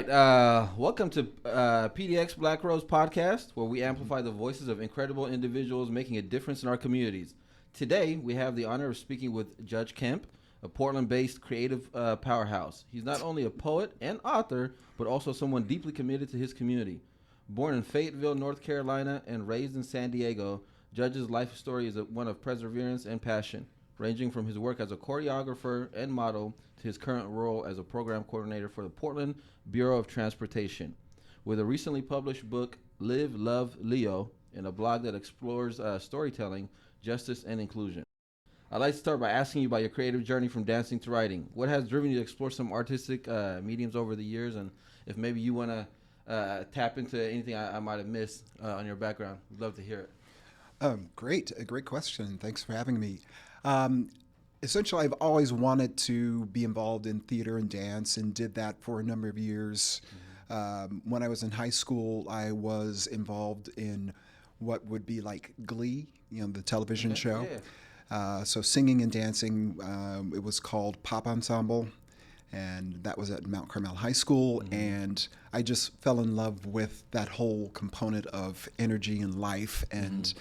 right. Welcome to PDX Black Rose Podcast, where we amplify the voices of incredible individuals making a difference in our communities. Today, we have the honor of speaking with Judge Kemp, a Portland-based creative powerhouse. He's not only a poet and author, but also someone deeply committed to his community. Born in Fayetteville, North Carolina, and raised in San Diego, Judge's life story is one of perseverance and passion, ranging from his work as a choreographer and model to his current role as a program coordinator for the Portland Bureau of Transportation. With a recently published book, Live, Love, Leo, and a blog that explores storytelling, justice, and inclusion. I'd like to start by asking you about your creative journey from dancing to writing. What has driven you to explore some artistic mediums over the years, and if maybe you want to tap into anything I might have missed on your background? We'd love to hear it. Great, a great question. Thanks for having me. Essentially, I've always wanted to be involved in theater and dance and did that for a number of years. When I was in high school, I was involved in what would be like Glee, the television show. Yeah. So singing and dancing, it was called Pop Ensemble, and that was at Mount Carmel High School. And I just fell in love with that whole component of energy and life, and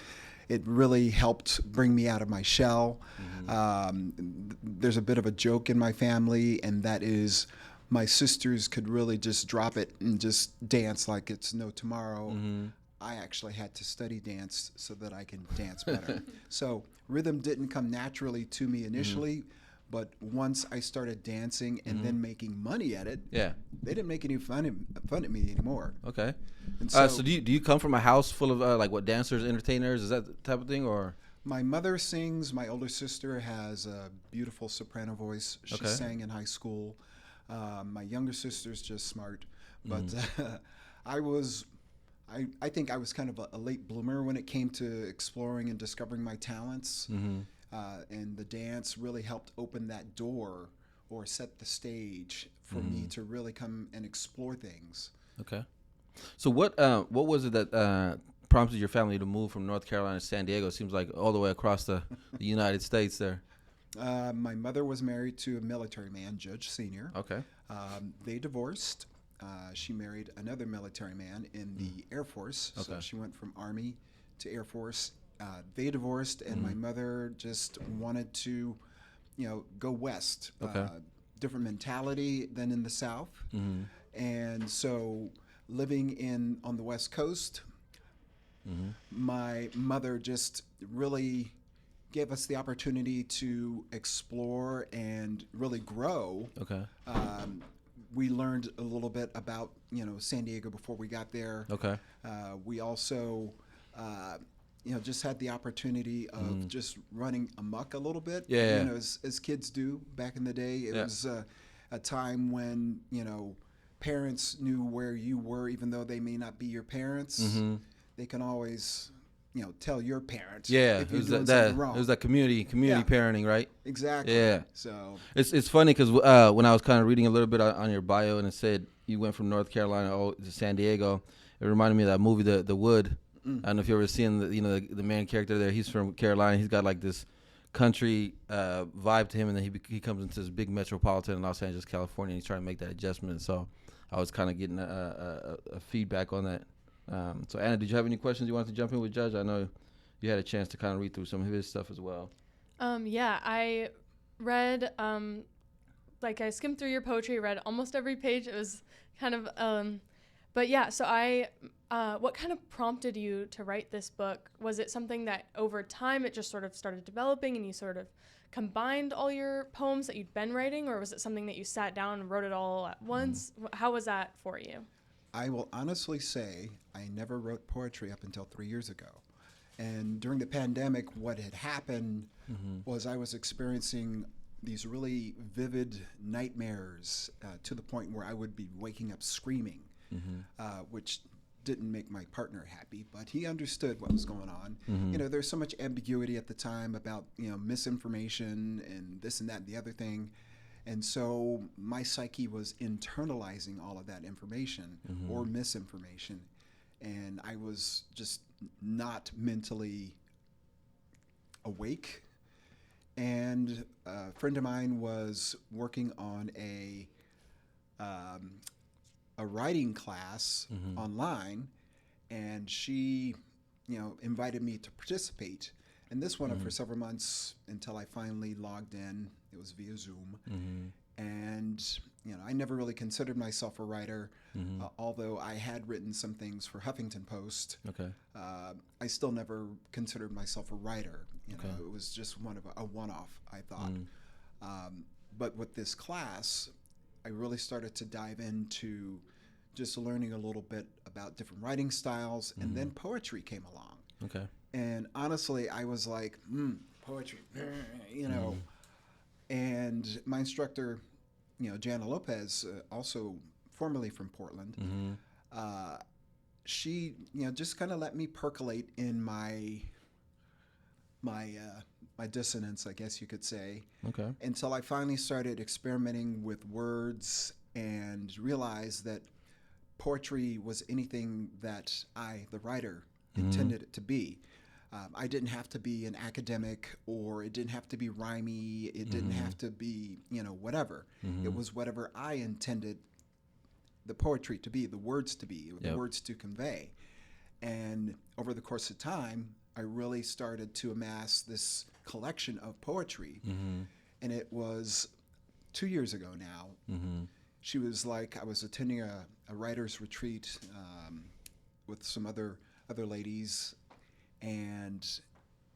it really helped bring me out of my shell. There's a bit of a joke in my family, and that is my sisters could really just drop it and just dance like it's no tomorrow. I actually had to study dance so that I can dance better. So rhythm didn't come naturally to me initially, but once I started dancing and then making money at it, Yeah. they didn't make any fun at me anymore. Okay. And So do you come from a house full of like what dancers, entertainers? Is that the type of thing, or? My mother sings. My older sister has a beautiful soprano voice. She Okay. sang in high school. My younger sister's just smart. But I think I was kind of a late bloomer when it came to exploring and discovering my talents. And the dance really helped open that door or set the stage for me to really come and explore things. Okay. So what was it that prompted your family to move from North Carolina to San Diego? It seems like all the way across the United States there. My mother was married to a military man, Judge Senior. Okay. They divorced. She married another military man in the Air Force. So Okay. she went from Army to Air Force. They divorced, and my mother just wanted to, go west. Okay. Different mentality than in the South. And so living on the West Coast, my mother just really gave us the opportunity to explore and really grow. Okay. We learned a little bit about San Diego before we got there. Okay. We also just had the opportunity of just running amok a little bit. Yeah. As kids do back in the day. It was a time when parents knew where you were, even though they may not be your parents. They can always tell your parents if you're doing something wrong. It was that community parenting, right? Exactly. Yeah. So It's funny because when I was kind of reading a little bit on your bio, and it said you went from North Carolina to San Diego, it reminded me of that movie, The Wood. I don't know if you ever seen the main character there. He's from Carolina. He's got like this country vibe to him, and then he comes into this big metropolitan in Los Angeles, California, and he's trying to make that adjustment. So I was kind of getting a feedback on that. So Anna, did you have any questions you wanted to jump in with Judge? I know you had a chance to kind of read through some of his stuff as well. Yeah, I read, I skimmed through your poetry, read almost every page. It was kind of, but yeah, so what kind of prompted you to write this book? Was it something that over time it just sort of started developing and you sort of combined all your poems that you'd been writing, or was it something that you sat down and wrote it all at once? How was that for you? I will honestly say I never wrote poetry up until 3 years ago. And during the pandemic, what had happened was I was experiencing these really vivid nightmares to the point where I would be waking up screaming, which didn't make my partner happy, but he understood what was going on. There's so much ambiguity at the time about, misinformation and this and that and the other thing. And so my psyche was internalizing all of that information or misinformation. And I was just not mentally awake. And a friend of mine was working on a a writing class online, and she, invited me to participate. And this went on for several months until I finally logged in. It was via Zoom. And, I never really considered myself a writer, although I had written some things for Huffington Post. Okay. I still never considered myself a writer. Okay. It was just a one-off, I thought. But with this class, I really started to dive into just learning a little bit about different writing styles, and then poetry came along. Okay. And honestly, I was like, poetry, And my instructor, Jana Lopez, also formerly from Portland, she, just kind of let me percolate in my dissonance, I guess you could say. Okay. Until I finally started experimenting with words and realized that poetry was anything that I, the writer, intended it to be. I didn't have to be an academic, or it didn't have to be rhymey. It didn't have to be, whatever. It was whatever I intended the poetry to be, the words to be, the words to convey. And over the course of time, I really started to amass this collection of poetry. And it was 2 years ago now. She was like, I was attending a writer's retreat with some other ladies, and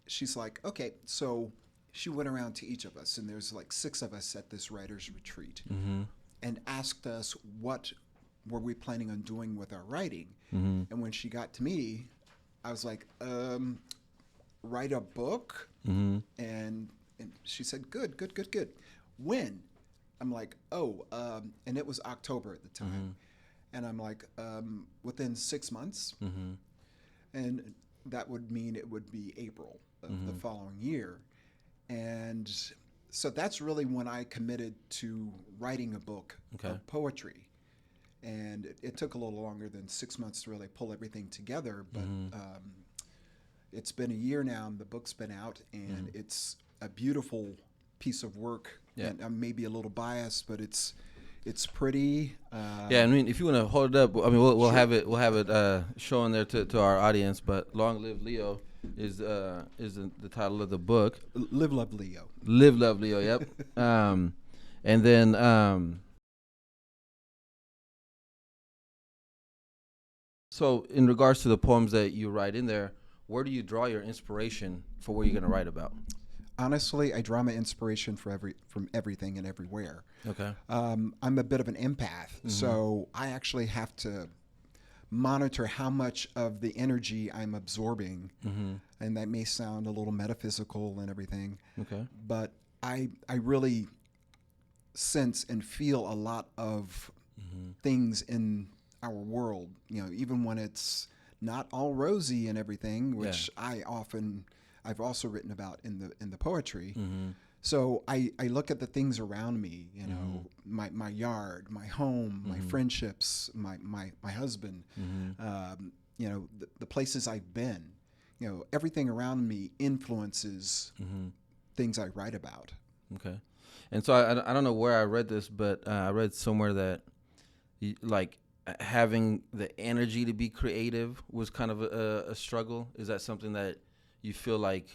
she's like, okay, so she went around to each of us, and there's like 6 of us at this writer's retreat, and asked us what were we planning on doing with our writing. And when she got to me, I was like, write a book? And she said, good. When? I'm like, and it was October at the time. And I'm like, within 6 months. And that would mean it would be April of the following year. And so that's really when I committed to writing a book of poetry. And it took a little longer than 6 months to really pull everything together. But it's been a year now, and the book's been out, and it's a beautiful piece of work. Yeah. And I'm maybe a little biased, but it's pretty. Yeah, I mean, if you want to hold it up, I mean, we'll have it shown there to our audience. But "Long Live Leo" is the title of the book. Live, Love, Leo. Live, Love, Leo. Yep. And then so in regards to the poems that you write in there, where do you draw your inspiration for what you're going to write about? Honestly, I draw my inspiration from everything and everywhere. Okay. I'm a bit of an empath, so I actually have to monitor how much of the energy I'm absorbing, and that may sound a little metaphysical and everything. Okay. But I really sense and feel a lot of things in our world. Even when it's not all rosy and everything, which I've also written about in the poetry. So I look at the things around me, my yard, my home, my friendships, my husband, the places I've been. Everything around me influences things I write about. Okay. And so I don't know where I read this, but I read somewhere that having the energy to be creative was kind of a struggle. Is that something that you feel like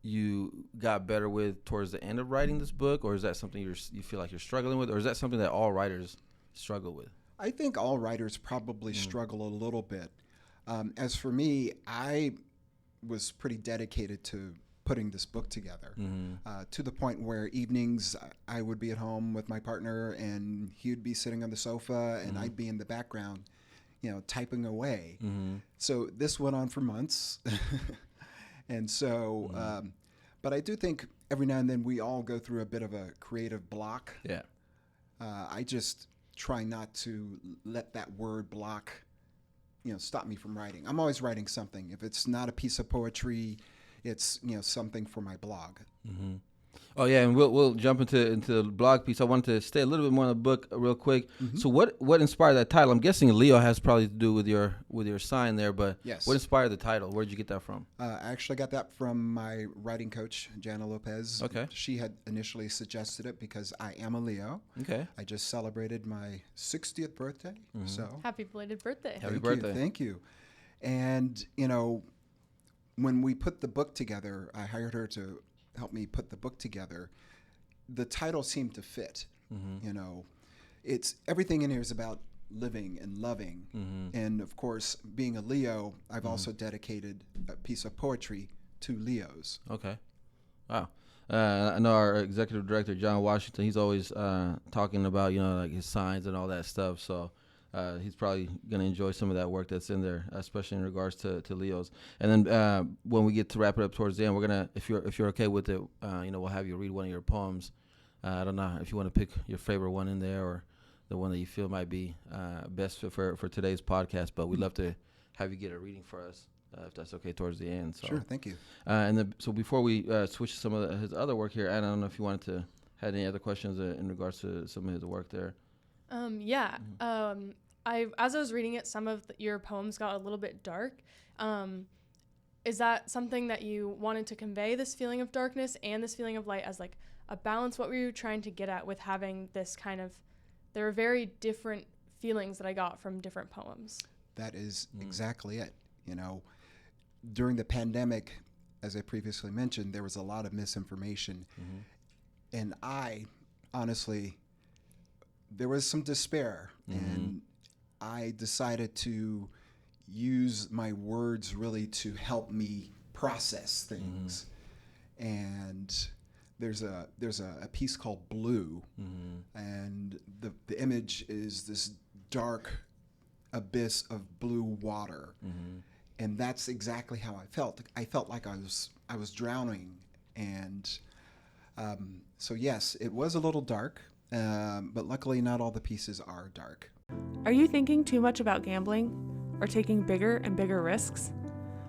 you got better with towards the end of writing this book, or is that something you feel like you're struggling with, or is that something that all writers struggle with? I think all writers probably struggle a little bit. As for me, I was pretty dedicated to putting this book together, to the point where evenings I would be at home with my partner, and he would be sitting on the sofa, and I'd be in the background, typing away. So this went on for months. And so, but I do think every now and then we all go through a bit of a creative block. Yeah. I just try not to let that word block, stop me from writing. I'm always writing something. If it's not a piece of poetry, it's, something for my blog. Oh yeah, and we'll jump into the blog piece. I wanted to stay a little bit more on the book real quick. Mm-hmm. So what inspired that title? I'm guessing Leo has probably to do with your sign there, but Yes. what inspired the title? Where did you get that from? I actually got that from my writing coach, Jana Lopez. Okay. She had initially suggested it because I am a Leo. Okay. I just celebrated my 60th birthday. Mm-hmm. So Happy belated birthday. Happy birthday. Thank you. And, when we put the book together, I hired her to help me put the book together. The title seemed to fit. Mm-hmm. It's everything in here is about living and loving. Mm-hmm. And of course, being a Leo, I've also dedicated a piece of poetry to Leos. Okay. Wow. I know our executive director, John Washington, he's always talking about, like his signs and all that stuff. So he's probably going to enjoy some of that work that's in there, especially in regards to Leos. And then when we get to wrap it up towards the end, we're going to, if you're okay with it, we'll have you read one of your poems. I don't know if you want to pick your favorite one in there or the one that you feel might be best fit for today's podcast. But we'd love to have you get a reading for us. If that's okay towards the end. So. Sure, thank you. And then, so before we switch to some of his other work here, I don't know if you wanted to had any other questions in regards to some of his work there. Yeah. As I was reading it, some of your poems got a little bit dark. Is that something that you wanted to convey, this feeling of darkness and this feeling of light, as like a balance? What were you trying to get at with having this kind of? There are very different feelings that I got from different poems. That is exactly it. During the pandemic, as I previously mentioned, there was a lot of misinformation. And I, honestly, there was some despair. And I decided to use my words really to help me process things. And there's a piece called Blue. And the image is this dark abyss of blue water. And that's exactly how I felt. I felt like I was drowning, and so yes, it was a little dark, but luckily not all the pieces are dark. Are you thinking too much about gambling or taking bigger and bigger risks?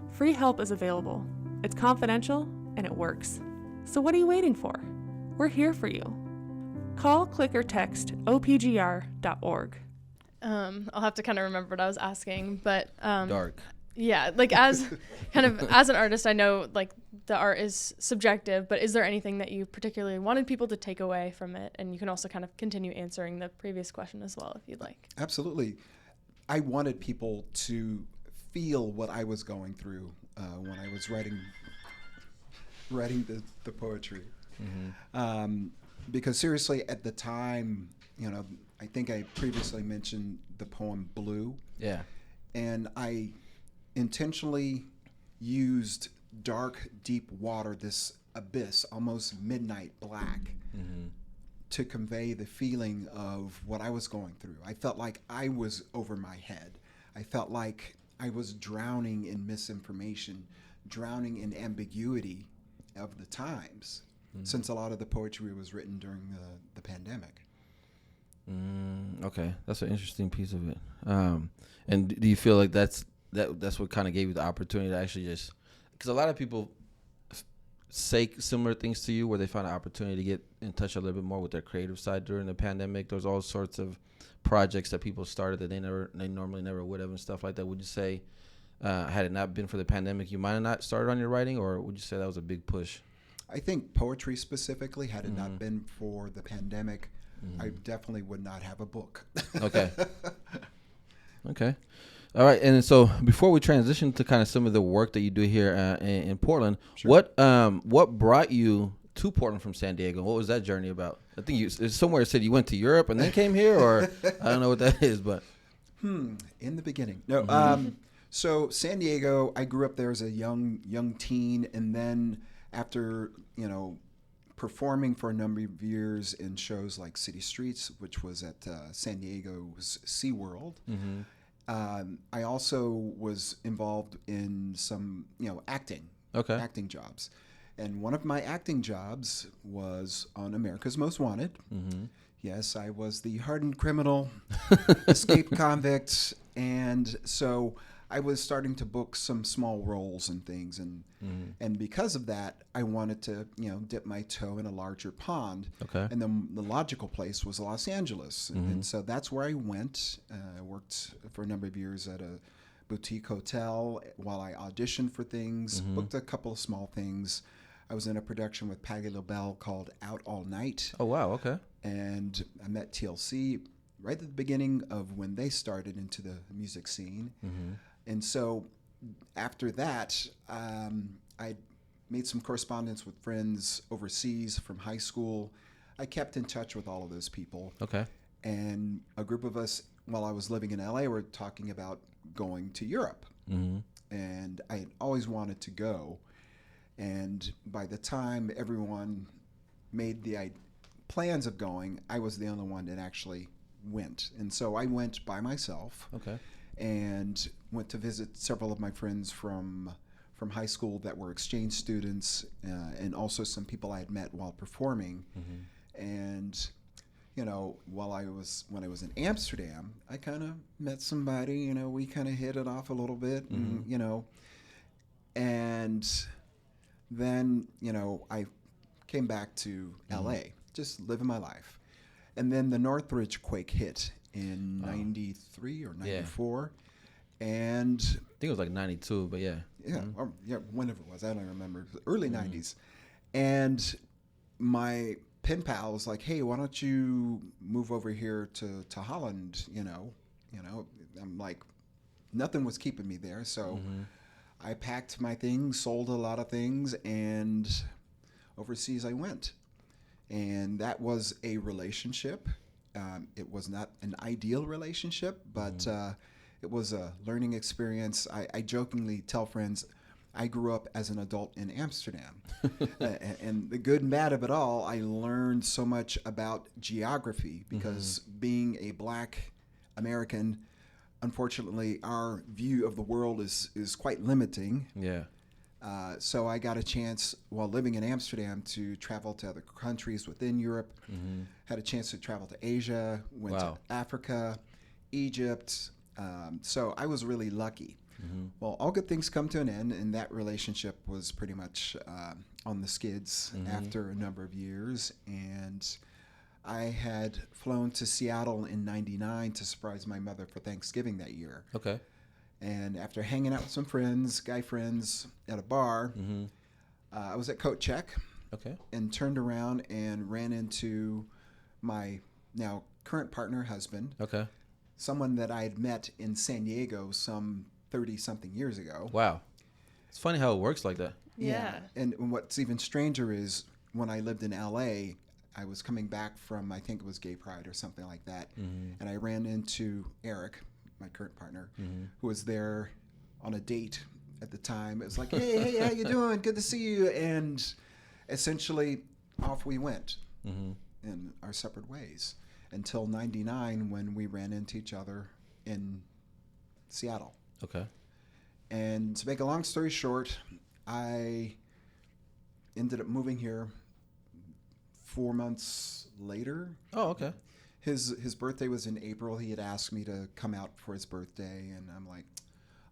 Free help is available. It's confidential and it works. So what are you waiting for? We're here for you. Call, click, or text opgr.org. I'll have to kind of remember what I was asking, but Dark. Yeah, like as an artist, I know like the art is subjective, but is there anything that you particularly wanted people to take away from it? And you can also kind of continue answering the previous question as well, if you'd like. Absolutely. I wanted people to feel what I was going through when I was writing the poetry. Because seriously, at the time, I think I previously mentioned the poem Blue. Yeah. And I intentionally used dark, deep water, this abyss, almost midnight black, to convey the feeling of what I was going through. I felt like I was over my head. I felt like I was drowning in misinformation, drowning in ambiguity of the times, since a lot of the poetry was written during the pandemic. Okay, that's an interesting piece of it. And do you feel like that's what kind of gave you the opportunity to actually just, because a lot of people say similar things to you where they find an opportunity to get in touch a little bit more with their creative side during the pandemic. There's all sorts of projects that people started that they normally never would have and stuff like that. Would you say, had it not been for the pandemic, you might have not started on your writing, or would you say that was a big push? I think poetry specifically, had it not been for the pandemic, I definitely would not have a book. Okay. Okay. All right. And so before we transition to kind of some of the work that you do here in Portland, Sure. what brought you to Portland from San Diego? What was that journey about? I think somewhere it said you went to Europe and then came here, or I don't know what that is, but. In the beginning. No. So San Diego, I grew up there as a young teen, and then after, performing for a number of years in shows like City Streets, which was at San Diego's SeaWorld. I also was involved in some, acting jobs. And one of my acting jobs was on America's Most Wanted. Yes, I was the hardened criminal, escaped convict. And so I was starting to book some small roles and things, and because of that, I wanted to dip my toe in a larger pond. Okay. And then the logical place was Los Angeles, and so that's where I went. I worked for a number of years at a boutique hotel while I auditioned for things, booked a couple of small things. I was in a production with Patti LaBelle called Out All Night. Oh, wow. Okay. And I met TLC right at the beginning of when they started into the music scene. And so after that, I made some correspondence with friends overseas from high school. I kept in touch with all of those people. Okay. And a group of us, while I was living in LA, were talking about going to Europe. And I had always wanted to go. And by the time everyone made the plans of going, I was the only one that actually went. And so I went by myself. Okay. And went to visit several of my friends from high school that were exchange students, and also some people I had met while performing. And when I was in Amsterdam, I kind of met somebody. We kind of hit it off a little bit, and and then I came back to LA, just living my life. And then the Northridge quake hit in 93 or 94. And I think it was like 92, but yeah. Yeah, or, whenever it was, I don't remember. It was early 90s. And my pen pal was like, hey, why don't you move over here to Holland, I'm like, nothing was keeping me there. So I packed my things, sold a lot of things, and overseas I went. And that was a relationship. It was not an ideal relationship, but it was a learning experience. I jokingly tell friends, I grew up as an adult in Amsterdam. And the good and bad of it all, I learned so much about geography because being a Black American, unfortunately, our view of the world is quite limiting. Yeah. So I got a chance while living in Amsterdam to travel to other countries within Europe. Had a chance to travel to Asia, went to Africa, Egypt. So I was really lucky. Well, all good things come to an end, and that relationship was pretty much on the skids after a number of years. And I had flown to Seattle in '99 to surprise my mother for Thanksgiving that year. Okay. And after hanging out with some friends, guy friends, at a bar, I was at Coat Check. Okay. And turned around and ran into my now current partner, husband. Okay. Someone that I had met in San Diego some 30-something years ago. Wow. It's funny how it works like that. Yeah. And what's even stranger is when I lived in LA, I was coming back from, I think it was Gay Pride or something like that. And I ran into Eric, my current partner, who was there on a date at the time. It was like, hey, how you doing? Good to see you. And essentially off we went in our separate ways until '99 when we ran into each other in Seattle. Okay. And to make a long story short, I ended up moving here 4 months later. Oh, okay. His birthday was in April. He had asked me to come out for his birthday, and I'm like,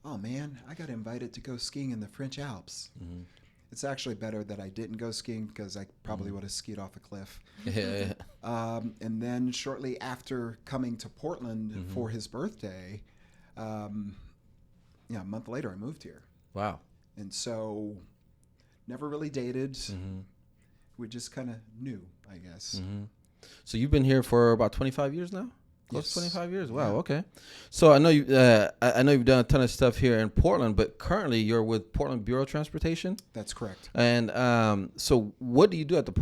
oh man, I got invited to go skiing in the French Alps. It's actually better that I didn't go skiing because I probably would have skied off a cliff. Yeah. And then shortly after coming to Portland for his birthday, a month later I moved here. Wow. And so never really dated. We just kind of knew, I guess. So you've been here for about 25 years now? Close to Yes. 25 years. Wow. Yeah. Okay. So I know you. I know you've done a ton of stuff here in Portland, but currently you're with Portland Bureau of Transportation. That's correct. And so what do you do at the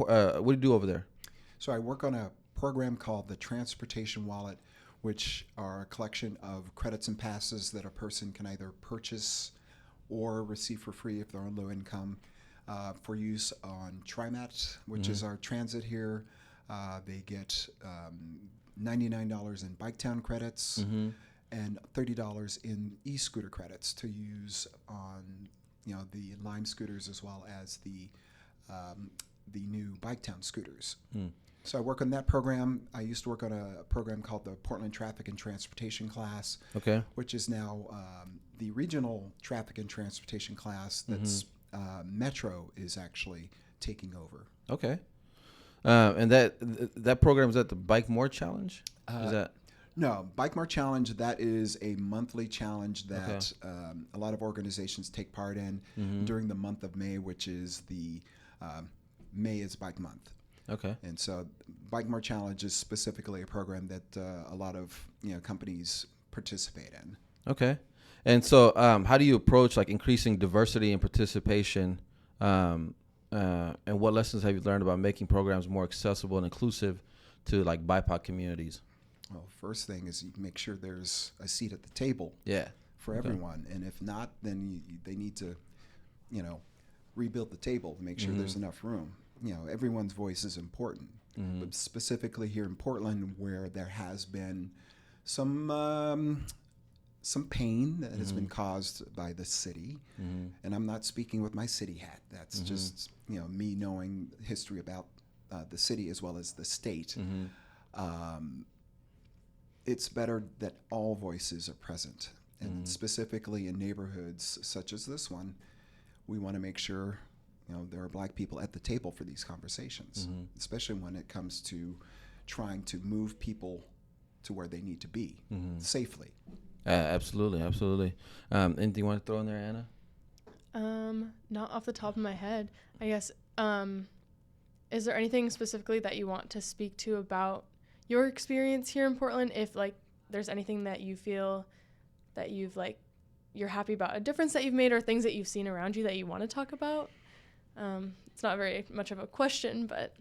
what do you do over there? So I work on a program called the Transportation Wallet, which are a collection of credits and passes that a person can either purchase or receive for free if they're on low income, for use on TriMet, which is our transit here. They get $99 in Biketown credits and $30 in e-scooter credits to use on the Lime scooters as well as the new Biketown scooters. So I work on that program. I used to work on a program called the Portland Traffic and Transportation class, Okay. which is now the regional traffic and transportation class that's Metro is actually taking over. Okay. And that program, is that the Bike More Challenge? Is that? No, Bike More Challenge, that is a monthly challenge that a lot of organizations take part in during the month of May, which is May is Bike Month. Okay. And so Bike More Challenge is specifically a program that a lot of companies participate in. Okay. And so how do you approach like increasing diversity and participation? And what lessons have you learned about making programs more accessible and inclusive to like BIPOC communities? Well, first thing is you make sure there's a seat at the table for everyone. And if not, then they need to, rebuild the table to make sure there's enough room. Everyone's voice is important. But specifically here in Portland, where there has been some pain that has been caused by the city, and I'm not speaking with my city hat. That's just me knowing history about the city as well as the state. It's better that all voices are present, and specifically in neighborhoods such as this one, we want to make sure there are Black people at the table for these conversations, especially when it comes to trying to move people to where they need to be safely. Absolutely. Anything you want to throw in there, Anna? Not off the top of my head. I guess, is there anything specifically that you want to speak to about your experience here in Portland? If like there's anything that you feel that you're happy about, a difference that you've made, or things that you've seen around you that you want to talk about? It's not very much of a question, but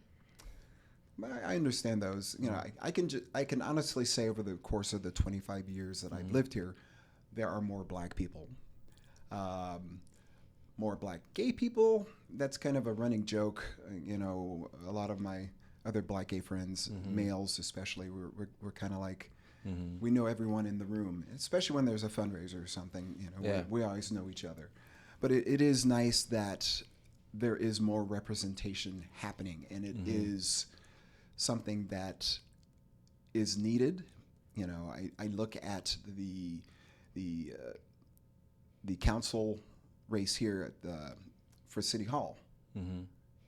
I understand those. I can honestly say over the course of the 25 years that I've lived here, there are more Black people, more Black gay people. That's kind of a running joke. A lot of my other Black gay friends, males especially, we're kind of like, we know everyone in the room, especially when there's a fundraiser or something. We always know each other. But it is nice that there is more representation happening, and it is something that is needed. I look at the council race here for City Hall.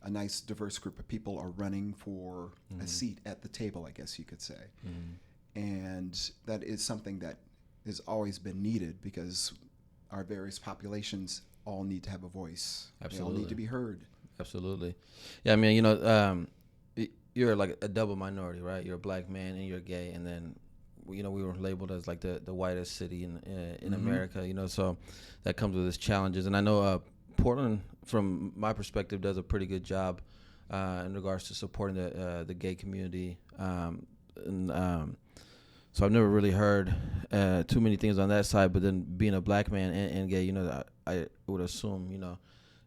A nice diverse group of people are running for a seat at the table, I guess you could say. And that is something that has always been needed, because our various populations all need to have a voice. Absolutely. They all need to be heard. Absolutely. Yeah, I mean, you're like a double minority, right? You're a Black man and you're gay, and then we were labeled as like the whitest city in America, so that comes with its challenges. And I know Portland, from my perspective, does a pretty good job in regards to supporting the gay community. So I've never really heard too many things on that side. But then being a Black man and gay, I would assume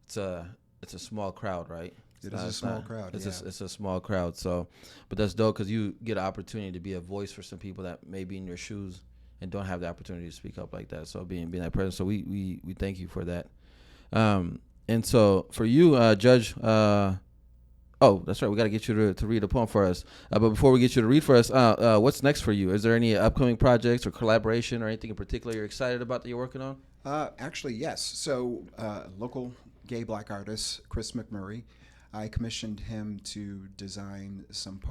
it's a small crowd, right? It is a small crowd. It's a small crowd. So, but that's dope, because you get an opportunity to be a voice for some people that may be in your shoes and don't have the opportunity to speak up like that. So being that person, so we thank you for that. And so for you, Judge. Oh, that's right. We got to get you to read a poem for us. But before we get you to read for us, what's next for you? Is there any upcoming projects or collaboration or anything in particular you're excited about that you're working on? Actually, yes. So local gay Black artist, Chris McMurray, I commissioned him to design some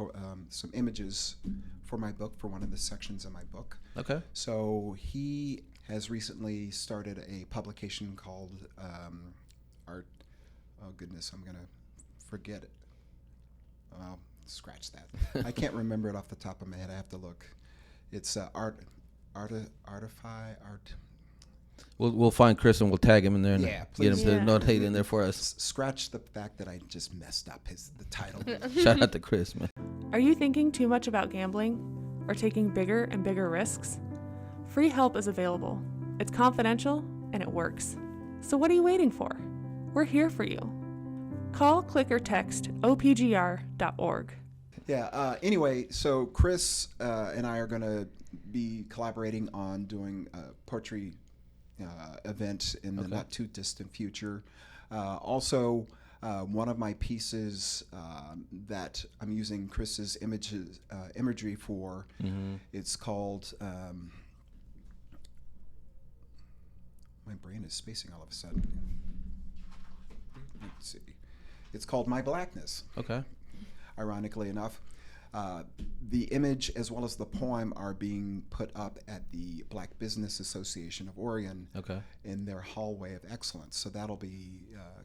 images for my book, for one of the sections of my book. Okay. So he has recently started a publication called Art. Oh, goodness, I'm going to forget it. Scratch that. I can't remember it off the top of my head. I have to look. It's Artify. We'll find Chris and we'll tag him in there and please. Get him to notate in there for us. Scratch the fact that I just messed up the title. Shout out to Chris, man. Are you thinking too much about gambling or taking bigger and bigger risks? Free help is available. It's confidential and it works. So what are you waiting for? We're here for you. Call, click, or text opgr.org. Yeah, anyway, so Chris and I are going to be collaborating on doing a poetry event in the not too distant future. Also, one of my pieces that I'm using Chris's imagery for, it's called my brain is spacing all of a sudden. Let's see. It's called My Blackness. Okay. Ironically enough, the image as well as the poem are being put up at the Black Business Association of Oregon Okay. in their hallway of excellence. So that'll be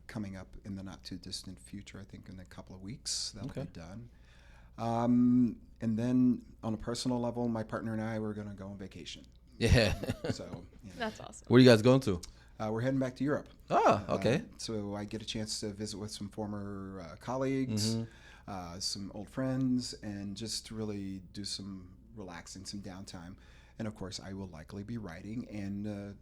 coming up in the not too distant future. I think in a couple of weeks that'll Okay. be done. And then on a personal level, my partner and I were going to go on vacation. Yeah. So That's awesome. Where are you guys going to? we're heading back to Europe. Oh, okay. So I get a chance to visit with some former colleagues, some old friends, and just to really do some relaxing, some downtime. And of course, I will likely be writing and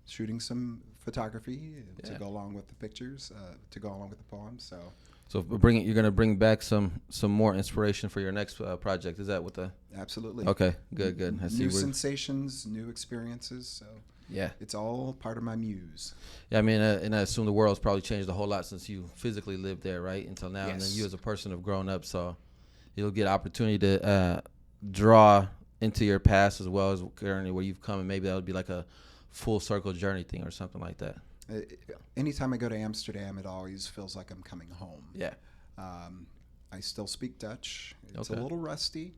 shooting some photography to Yeah. go along with the pictures, to go along with the poems. So So you're gonna bring back some more inspiration for your next project. Is that what the? absolutely. Okay, good. I see. New We're- sensations, new experiences. So Yeah. it's all part of my muse. Yeah, I mean, and I assume the world's probably changed a whole lot since you physically lived there, right? Until now, and then Yes. you as a person have grown up, so you'll get opportunity to draw into your past as well as currently where you've come, and maybe that would be like a full circle journey thing or something like that. Anytime I go to Amsterdam, it always feels like I'm coming home. Yeah. I still speak Dutch. It's Okay. a little rusty.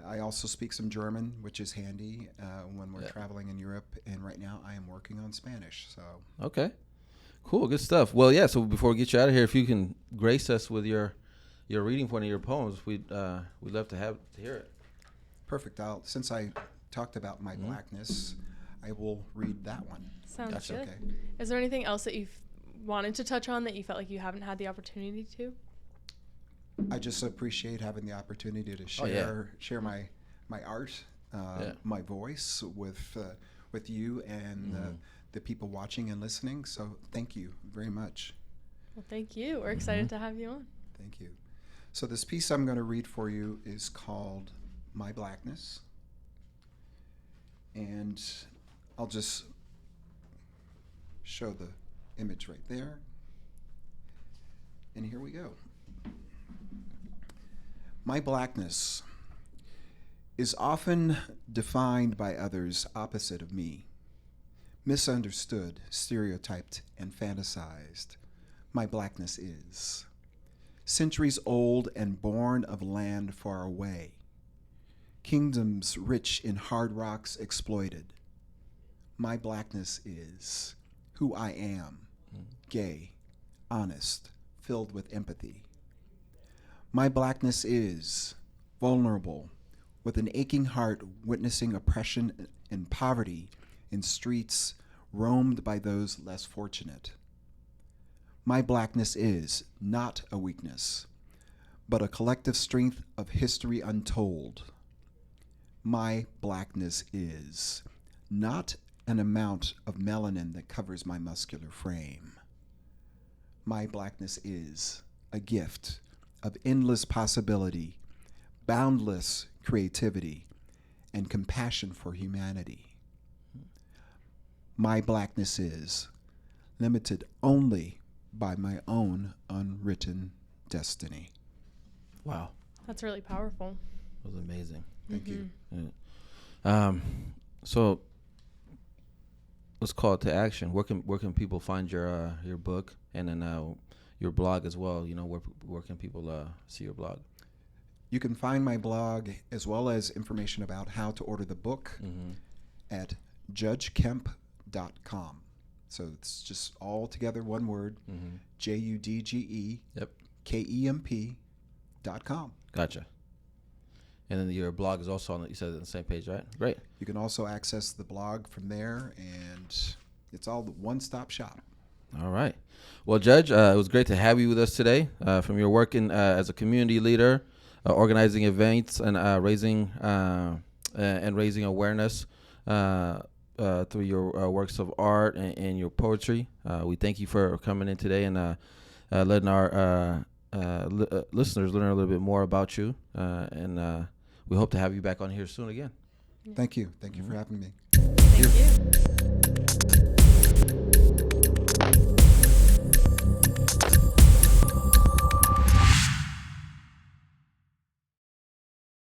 I also speak some German, which is handy when we're Yeah. traveling in Europe. And right now, I am working on Spanish. So Okay. Cool. Good stuff. Well, yeah. So before we get you out of here, if you can grace us with your reading for one of your poems, we'd love to hear it. perfect. Since I talked about my blackness, I will read that one. Sounds Gotcha. good. Okay. Is there anything else that you've wanted to touch on that you felt like you haven't had the opportunity to? I just appreciate having the opportunity to Oh, yeah. share my art, Yeah. my voice with you and the people watching and listening. So thank you very much. Well, thank you. We're excited to have you on. Thank you. So this piece I'm going to read for you is called My Blackness. And I'll just show the image right there. And here we go. My blackness is often defined by others opposite of me, misunderstood, stereotyped, and fantasized. My blackness is centuries old and born of land far away, kingdoms rich in hard rocks exploited. My blackness is who I am, gay, honest, filled with empathy. My blackness is vulnerable, with an aching heart witnessing oppression and poverty in streets roamed by those less fortunate. My blackness is not a weakness, but a collective strength of history untold. My blackness is not an amount of melanin that covers my muscular frame. My blackness is a gift of endless possibility, boundless creativity, and compassion for humanity. My blackness is limited only by my own unwritten destiny. Wow. That's really powerful. That was amazing. Thank you. So let's call it to action. Where can people find your book and then your blog as well? You know, where can people see your blog? You can find my blog as well as information about how to order the book at judgekemp.com. So it's just all together one word, JUDGE Yep. KEMP.com. Gotcha. And then your blog is also on the same page, right? Great. You can also access the blog from there, and it's all the one-stop shop. All right. Well, Judge, it was great to have you with us today. From your work as a community leader, organizing events and raising awareness through your works of art and your poetry. We thank you for coming in today and letting our listeners learn a little bit more about you. And we hope to have you back on here soon again. Thank you. Thank you for having me. Thank you.